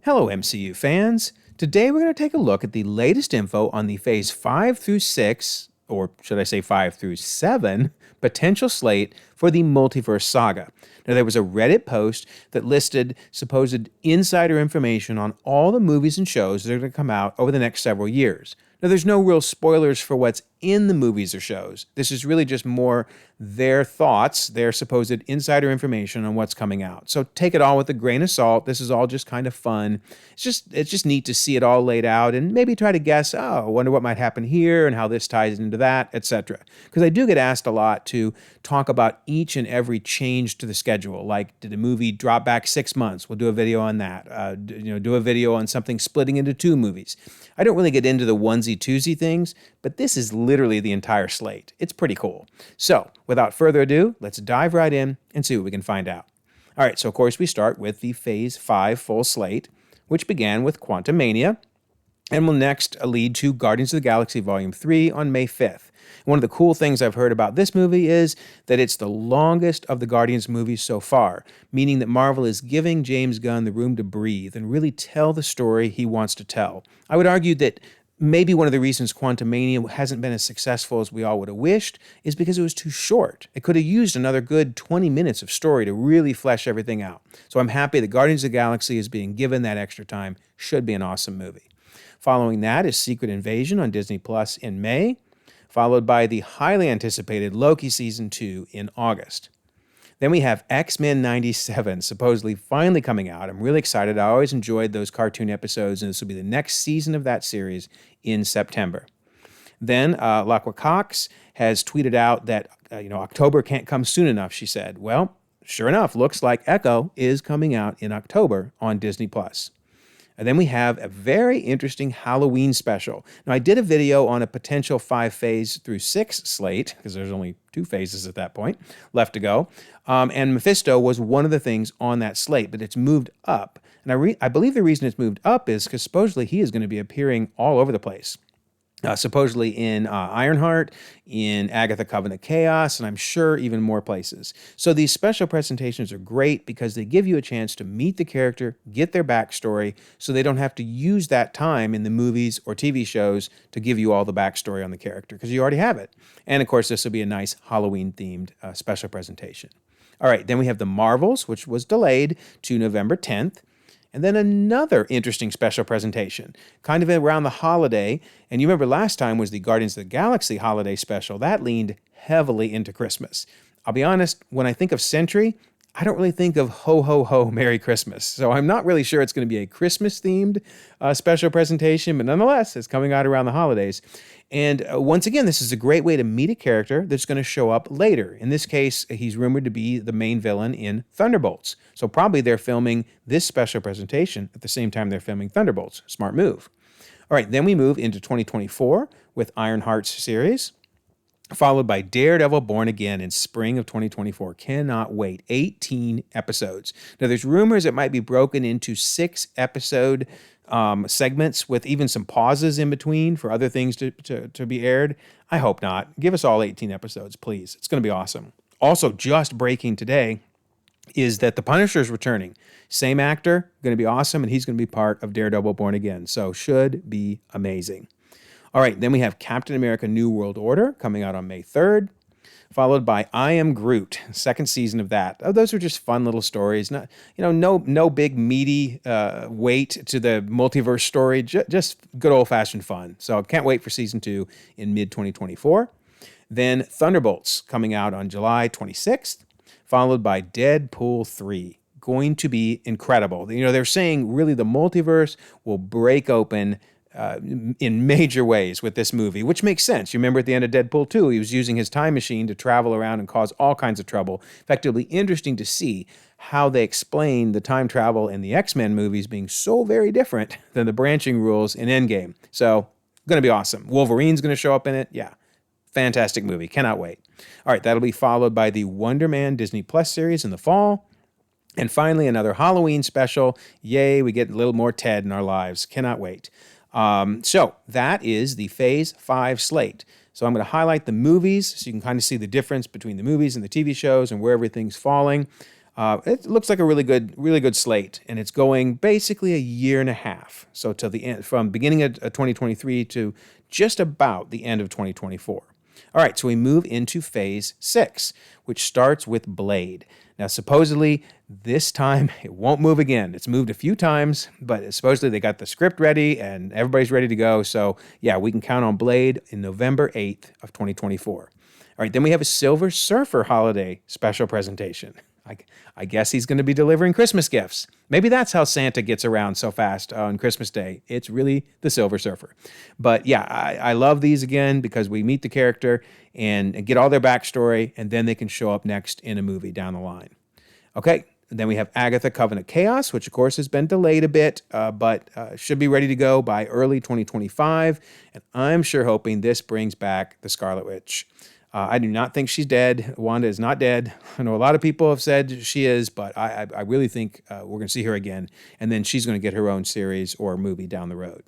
Hello, MCU fans. Today we're going to take a look at the latest info on the Phase 5 through 6, or should I say 5 through 7, potential slate for the Multiverse Saga. Now, there was a Reddit post that listed supposed insider information on all the movies and shows that are going to come out over the next several years. Now, there's no real spoilers for what's in the movies or shows. This is really just more their thoughts, their supposed insider information on what's coming out. So take it all with a grain of salt. This is all just kind of fun. It's just neat to see it all laid out and maybe try to guess, oh, I wonder what might happen here and how this ties into that, etc. Because I do get asked a lot to talk about each and every change to the schedule. Like, did the movie drop back 6 months? We'll do a video on that. Do a video on something splitting into 2 movies. I don't really get into the onesie-twosie things, but this is literally the entire slate. It's pretty cool. So, without further ado, let's dive right in and see what we can find out. All right, so of course we start with the Phase 5 full slate, which began with Quantumania, and will next lead to Guardians of the Galaxy Volume 3 on May 5th. One of the cool things I've heard about this movie is that it's the longest of the Guardians movies so far, meaning that Marvel is giving James Gunn the room to breathe and really tell the story he wants to tell. I would argue that maybe one of the reasons Quantumania hasn't been as successful as we all would have wished is because it was too short. It could have used another good 20 minutes of story to really flesh everything out. So I'm happy that Guardians of the Galaxy is being given that extra time. Should be an awesome movie. Following that is Secret Invasion on Disney Plus in May, followed by the highly anticipated Loki Season 2 in August. Then we have X-Men 97, supposedly finally coming out. I'm really excited. I always enjoyed those cartoon episodes, and this will be the next season of that series in September. Then Laqua Cox has tweeted out that October can't come soon enough, she said. Well, sure enough, looks like Echo is coming out in October on Disney+. And then we have a very interesting Halloween special. Now, I did a video on a potential 5 phase through 6 slate, because there's only 2 phases at that point left to go. And Mephisto was one of the things on that slate, but it's moved up. And I believe the reason it's moved up is because supposedly he is going to be appearing all over the place. Supposedly in Ironheart, in Agatha Covenant Chaos, and I'm sure even more places. So these special presentations are great because they give you a chance to meet the character, get their backstory, so they don't have to use that time in the movies or TV shows to give you all the backstory on the character, because you already have it. And of course, this will be a nice Halloween-themed special presentation. All right, then we have The Marvels, which was delayed to November 10th. And then another interesting special presentation, kind of around the holiday. And you remember last time was the Guardians of the Galaxy holiday special. That leaned heavily into Christmas. I'll be honest, when I think of Century, I don't really think of ho, ho, ho, Merry Christmas. So I'm not really sure it's going to be a Christmas-themed special presentation, but nonetheless, it's coming out around the holidays. And once again, this is a great way to meet a character that's going to show up later. In this case, he's rumored to be the main villain in Thunderbolts. So probably they're filming this special presentation at the same time they're filming Thunderbolts. Smart move. All right, then we move into 2024 with Ironheart's series, followed by Daredevil Born Again in spring of 2024. Cannot wait. 18 episodes. Now, there's rumors it might be broken into 6-episode segments with even some pauses in between for other things to be aired. I hope not. Give us all 18 episodes, please. It's going to be awesome. Also, just breaking today is that The Punisher is returning. Same actor, going to be awesome, and he's going to be part of Daredevil Born Again. So should be amazing. All right, then we have Captain America New World Order coming out on May 3rd, followed by I Am Groot, second season of that. Oh, those are just fun little stories. No big meaty weight to the multiverse story, just good old-fashioned fun. So can't wait for season 2 in mid-2024. Then Thunderbolts coming out on July 26th, followed by Deadpool 3. Going to be incredible. They're saying really the multiverse will break open in major ways with this movie, which makes sense. You remember at the end of Deadpool 2, he was using his time machine to travel around and cause all kinds of trouble. In fact, it'll be interesting to see how they explain the time travel in the X-Men movies being so very different than the branching rules in Endgame. So, going to be awesome. Wolverine's going to show up in it. Yeah, fantastic movie. Cannot wait. All right, that'll be followed by the Wonder Man Disney Plus series in the fall. And finally, another Halloween special. Yay, we get a little more Ted in our lives. Cannot wait. So that is the Phase 5 slate. So I'm going to highlight the movies so you can kind of see the difference between the movies and the TV shows and where everything's falling. It looks like a really good slate, and it's going basically a year and a half. So till the end, from beginning of 2023 to just about the end of 2024. All right, so we move into phase 6, which starts with Blade. Now, supposedly, this time it won't move again. It's moved a few times, but supposedly they got the script ready and everybody's ready to go. So, yeah, we can count on Blade in November 8th of 2024. All right, then we have a Silver Surfer holiday special presentation. I guess he's going to be delivering Christmas gifts. Maybe that's how Santa gets around so fast on Christmas Day. It's really the Silver Surfer. But yeah, I love these again because we meet the character and get all their backstory, and then they can show up next in a movie down the line. Okay, then we have Agatha Covenant Chaos, which of course has been delayed a bit, but should be ready to go by early 2025. And I'm sure hoping this brings back the Scarlet Witch. I do not think she's dead. Wanda is not dead. I know a lot of people have said she is, but I really think we're going to see her again, and then she's going to get her own series or movie down the road.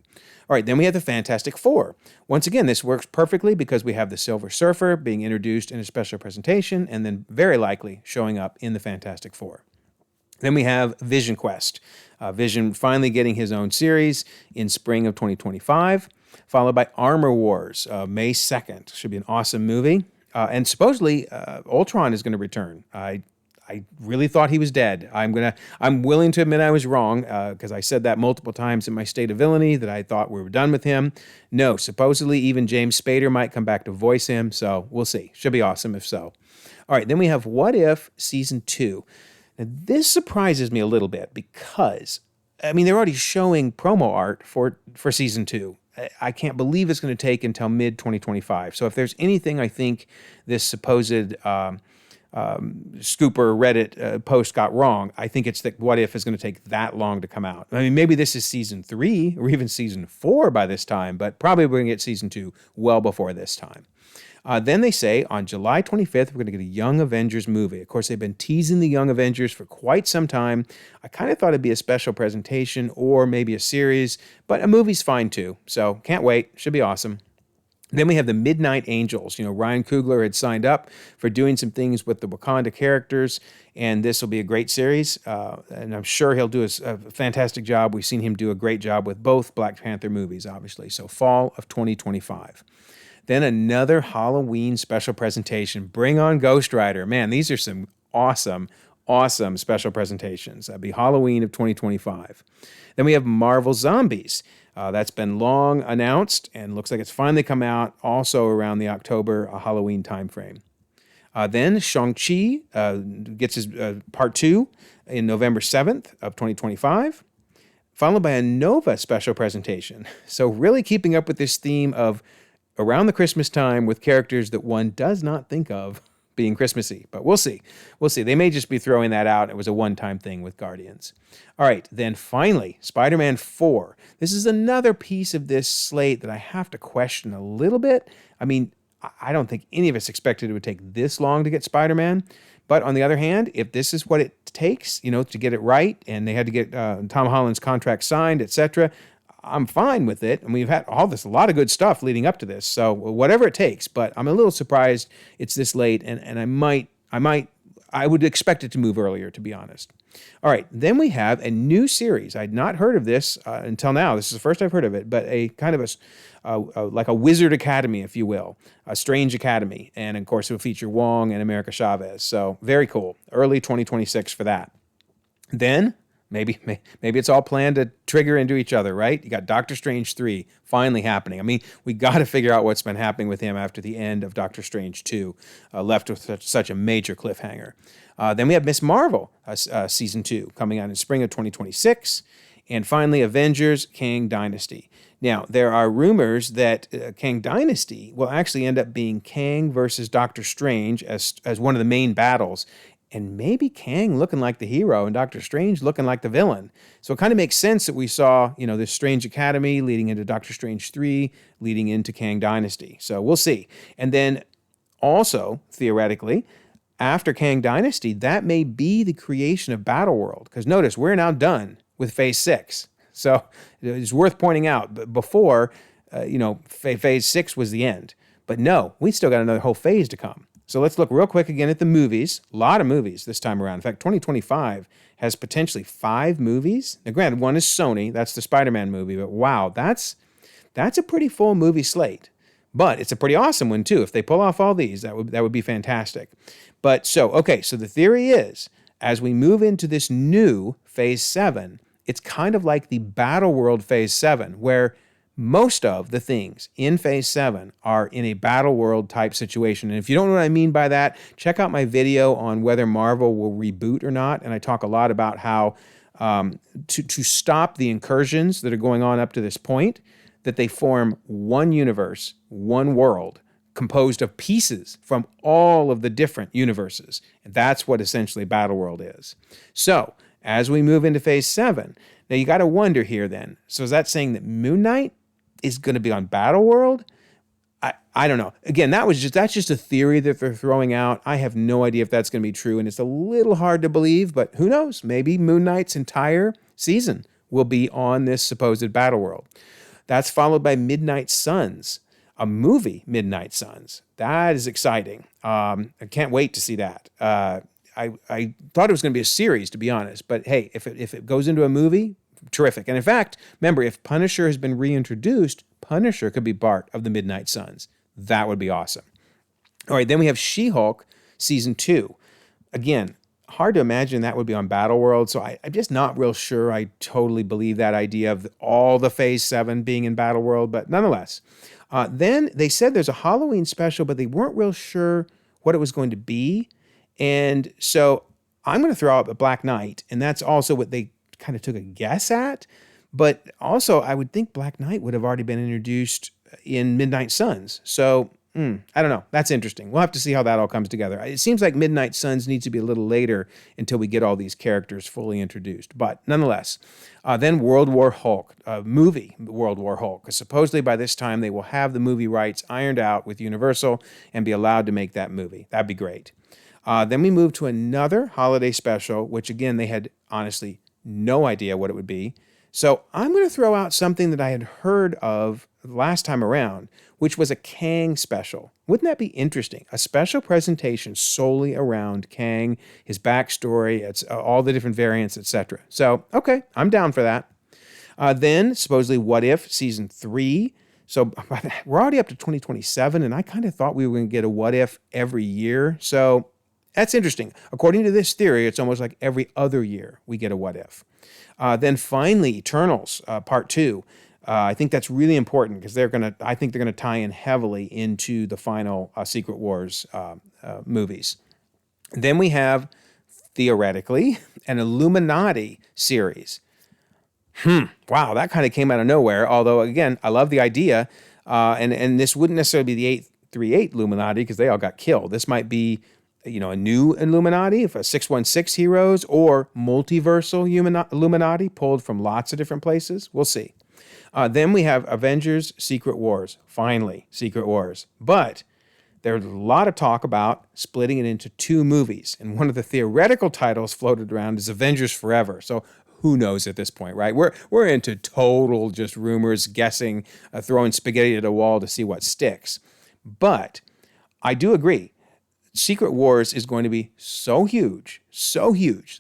All right, then we have the Fantastic Four. Once again, this works perfectly because we have the Silver Surfer being introduced in a special presentation and then very likely showing up in the Fantastic Four. Then we have Vision Quest. Vision finally getting his own series in spring of 2025, followed by Armor Wars, May 2nd. Should be an awesome movie. And supposedly, Ultron is going to return. I really thought he was dead. I'm willing to admit I was wrong because I said that multiple times in my State of Villainy that I thought we were done with him. No, supposedly even James Spader might come back to voice him. So we'll see. Should be awesome if so. All right, then we have What If Season 2. Now, this surprises me a little bit because, I mean, they're already showing promo art for Season 2. I can't believe it's going to take until mid-2025. So if there's anything I think this supposed Scooper Reddit post got wrong, I think it's that What If is going to take that long to come out. I mean, maybe this is Season 3 or even Season 4 by this time, but probably we're going to get Season 2 well before this time. Then they say on July 25th, we're going to get a Young Avengers movie. Of course, they've been teasing the Young Avengers for quite some time. I kind of thought it'd be a special presentation or maybe a series, but a movie's fine too. So can't wait. Should be awesome. Then we have the Midnight Angels. You know, Ryan Coogler had signed up for doing some things with the Wakanda characters, and this will be a great series. And I'm sure he'll do a fantastic job. We've seen him do a great job with both Black Panther movies, obviously. So fall of 2025. Then another Halloween special presentation. Bring on Ghost Rider. Man, these are some awesome special presentations. That'd be Halloween of 2025. Then we have Marvel Zombies. That's been long announced and looks like it's finally come out also around the October Halloween timeframe. Then Shang-Chi gets his part 2 in November 7th of 2025, followed by a Nova special presentation. So really keeping up with this theme of around the Christmas time with characters that one does not think of being Christmassy. But we'll see. They may just be throwing that out. It was a one-time thing with Guardians. All right, then finally, Spider-Man 4. This is another piece of this slate that I have to question a little bit. I mean, I don't think any of us expected it would take this long to get Spider-Man. But on the other hand, if this is what it takes, you know, to get it right, and they had to get Tom Holland's contract signed, etc., I'm fine with it. And we've had a lot of good stuff leading up to this. So whatever it takes, but I'm a little surprised it's this late, and I would expect it to move earlier, to be honest. All right, then we have a new series. I'd not heard of this until now. This is the first I've heard of it, but a kind of like a Wizard Academy, if you will, a Strange Academy. And of course, it will feature Wong and America Chavez. So very cool. Early 2026 for that. Then Maybe it's all planned to trigger into each other, right? You got Doctor Strange 3 finally happening. I mean, we got to figure out what's been happening with him after the end of Doctor Strange 2, left with such a major cliffhanger. Then we have Miss Marvel, Season 2, coming out in spring of 2026. And finally, Avengers Kang Dynasty. Now, there are rumors that Kang Dynasty will actually end up being Kang versus Doctor Strange as one of the main battles. And maybe Kang looking like the hero and Doctor Strange looking like the villain. So it kind of makes sense that we saw, you know, this Strange Academy leading into Doctor Strange 3, leading into Kang Dynasty. So we'll see. And then also, theoretically, after Kang Dynasty, that may be the creation of Battleworld. Because notice, we're now done with Phase 6. So it's worth pointing out, but before, Phase 6 was the end. But no, we still got another whole phase to come. So let's look real quick again at the movies. A lot of movies this time around. In fact, 2025 has potentially 5 movies. Now, granted, one is Sony. That's the Spider-Man movie. But wow, that's a pretty full movie slate. But it's a pretty awesome one, too. If they pull off all these, that would be fantastic. But so the theory is, as we move into this new Phase 7, it's kind of like the Battle World Phase 7, where most of the things in Phase 7 are in a Battle World type situation. And if you don't know what I mean by that, check out my video on whether Marvel will reboot or not. And I talk a lot about how to stop the incursions that are going on up to this point, that they form one universe, one world, composed of pieces from all of the different universes. And that's what essentially Battle World is. So, as we move into Phase 7, now you got to wonder here then, so is that saying that Moon Knight is going to be on Battle World? I don't know. Again, that's just a theory that they're throwing out. I have no idea if that's going to be true, and it's a little hard to believe, but who knows? Maybe Moon Knight's entire season will be on this supposed Battle World. That's followed by Midnight Suns, a movie, Midnight Suns. That is exciting. I can't wait to see that. I thought it was going to be a series, to be honest, but hey, if it goes into a movie, terrific. And in fact, remember, if Punisher has been reintroduced, Punisher could be part of the Midnight Suns. That would be awesome. All right, then we have She-Hulk Season 2. Again, hard to imagine that would be on Battle World, so I'm just not real sure I totally believe that idea of all the Phase 7 being in Battle World, but nonetheless. Then they said there's a Halloween special, but they weren't real sure what it was going to be. And so I'm going to throw out a Black Knight, and that's also what they kind of took a guess at. But also, I would think Black Knight would have already been introduced in Midnight Suns. So, I don't know. That's interesting. We'll have to see how that all comes together. It seems like Midnight Suns needs to be a little later until we get all these characters fully introduced. But nonetheless, then World War Hulk, movie World War Hulk. Because supposedly by this time they will have the movie rights ironed out with Universal and be allowed to make that movie. That'd be great. Then we move to another holiday special, which again, they had honestly no idea what it would be. So I'm going to throw out something that I had heard of last time around, which was a Kang special. Wouldn't that be interesting? A special presentation solely around Kang, his backstory, it's all the different variants, etc. So, okay, I'm down for that. Then, supposedly, What If Season 3. So we're already up to 2027, and I kind of thought we were going to get a What If every year. So that's interesting. According to this theory, it's almost like every other year we get a What If. Then finally, Eternals, Part 2. I think that's really important because I think they're gonna tie in heavily into the final Secret Wars movies. Then we have, theoretically, an Illuminati series. Wow, that kind of came out of nowhere. Although, again, I love the idea. And this wouldn't necessarily be the 838 Illuminati because they all got killed. This might be, a new Illuminati, if a 616 heroes, or multiversal Illuminati pulled from lots of different places. We'll see. Then we have Avengers Secret Wars. Finally, Secret Wars. But there's a lot of talk about splitting it into 2 movies. And one of the theoretical titles floated around is Avengers Forever. So who knows at this point, right? We're into total just rumors, guessing, throwing spaghetti at a wall to see what sticks. But I do agree. Secret Wars is going to be so huge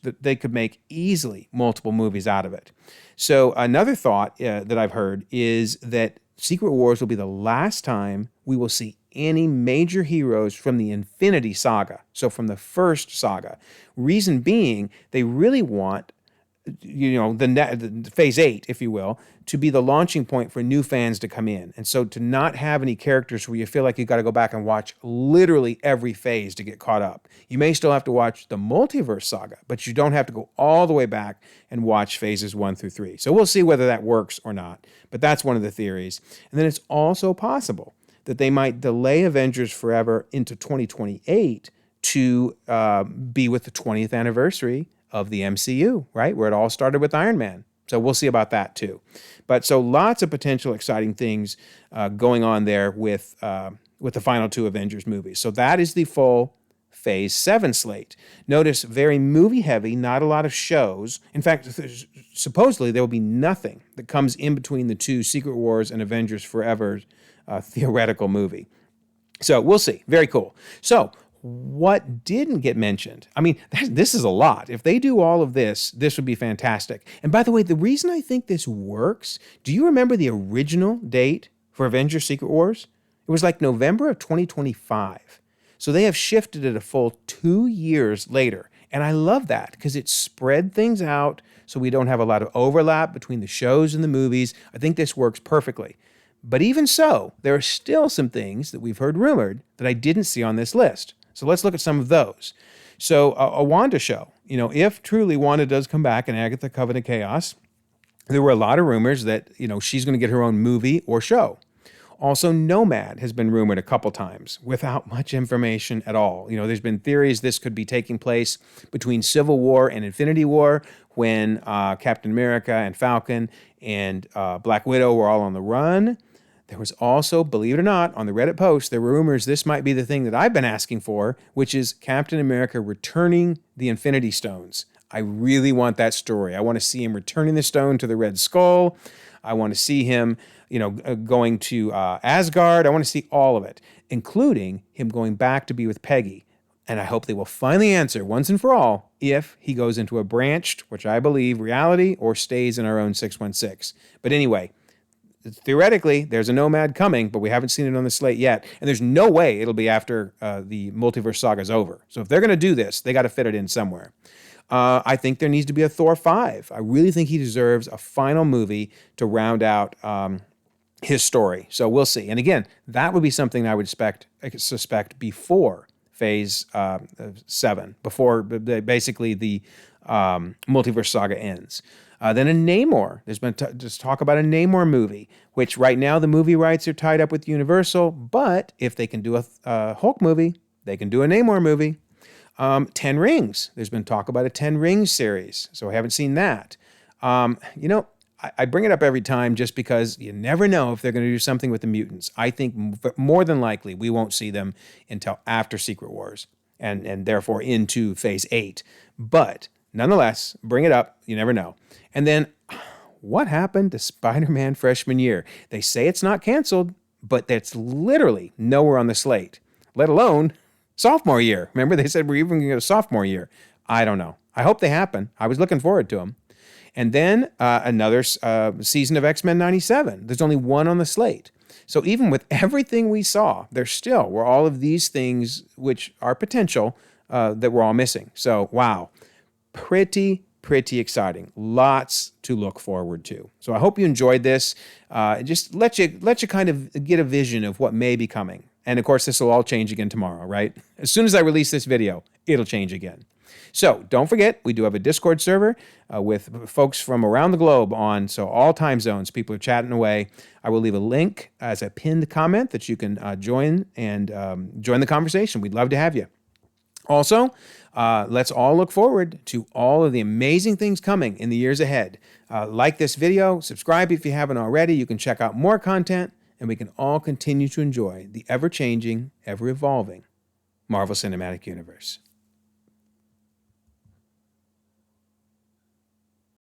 that they could make easily multiple movies out of it. So another thought that I've heard is that Secret Wars will be the last time we will see any major heroes from the Infinity Saga, so from the first saga. Reason being, they really want the Phase 8, if you will, to be the launching point for new fans to come in. And so to not have any characters where you feel like you got to go back and watch literally every phase to get caught up. You may still have to watch the Multiverse Saga, but you don't have to go all the way back and watch phases 1 through 3. So we'll see whether that works or not. But that's one of the theories. And then it's also possible that they might delay Avengers Forever into 2028 to be with the 20th anniversary of the MCU, right? Where it all started with Iron Man. So we'll see about that too. But so lots of potential exciting things going on there with the final 2 Avengers movies. So that is the full Phase 7 slate. Notice very movie heavy, not a lot of shows. In fact, supposedly there will be nothing that comes in between the 2 Secret Wars and Avengers Forever theoretical movie. So we'll see. Very cool. So what didn't get mentioned? I mean, this is a lot. If they do all of this, this would be fantastic. And by the way, the reason I think this works, do you remember the original date for Avengers Secret Wars? It was like November of 2025. So they have shifted it a full 2 years later. And I love that because it spread things out so we don't have a lot of overlap between the shows and the movies. I think this works perfectly. But even so, there are still some things that we've heard rumored that I didn't see on this list. So let's look at some of those. So a Wanda show, if truly Wanda does come back in Agatha Covenant Chaos, there were a lot of rumors that, she's going to get her own movie or show. Also, Nomad has been rumored a couple times without much information at all. There's been theories this could be taking place between Civil War and Infinity War when Captain America and Falcon and Black Widow were all on the run. There was also, believe it or not, on the Reddit post, there were rumors this might be the thing that I've been asking for, which is Captain America returning the Infinity Stones. I really want that story. I want to see him returning the stone to the Red Skull. I want to see him, going to Asgard. I want to see all of it, including him going back to be with Peggy. And I hope they will finally answer once and for all if he goes into a branched, which I believe, reality or stays in our own 616. But anyway, theoretically, there's a Nomad coming, but we haven't seen it on the slate yet. And there's no way it'll be after the Multiverse Saga is over. So if they're going to do this, they got to fit it in somewhere. I think there needs to be a Thor 5. I really think he deserves a final movie to round out his story. So we'll see. And again, that would be something I would suspect before Phase 7, before basically the Multiverse Saga ends. Then a Namor. There's been just talk about a Namor movie, which right now the movie rights are tied up with Universal, but if they can do a Hulk movie, they can do a Namor movie. 10 Rings. There's been talk about a 10 Rings series, so I haven't seen that. I bring it up every time just because you never know if they're going to do something with the mutants. I think more than likely we won't see them until after Secret Wars and therefore into Phase 8. But nonetheless, bring it up. You never know. And then what happened to Spider-Man freshman year? They say it's not canceled, but that's literally nowhere on the slate, let alone sophomore year. Remember, they said we're even going to get a sophomore year. I don't know. I hope they happen. I was looking forward to them. And then another season of X-Men 97. There's only one on the slate. So even with everything we saw, there still were all of these things which are potential that we're all missing. So, wow. Pretty exciting. Lots to look forward to. So I hope you enjoyed this. Just let you kind of get a vision of what may be coming. And of course, this will all change again tomorrow, right? As soon as I release this video, it'll change again. So don't forget, we do have a Discord server with folks from around the globe on, so all time zones, people are chatting away. I will leave a link as a pinned comment that you can join and join the conversation. We'd love to have you. Also, let's all look forward to all of the amazing things coming in the years ahead. Like this video, subscribe if you haven't already. You can check out more content, and we can all continue to enjoy the ever-changing, ever-evolving Marvel Cinematic Universe.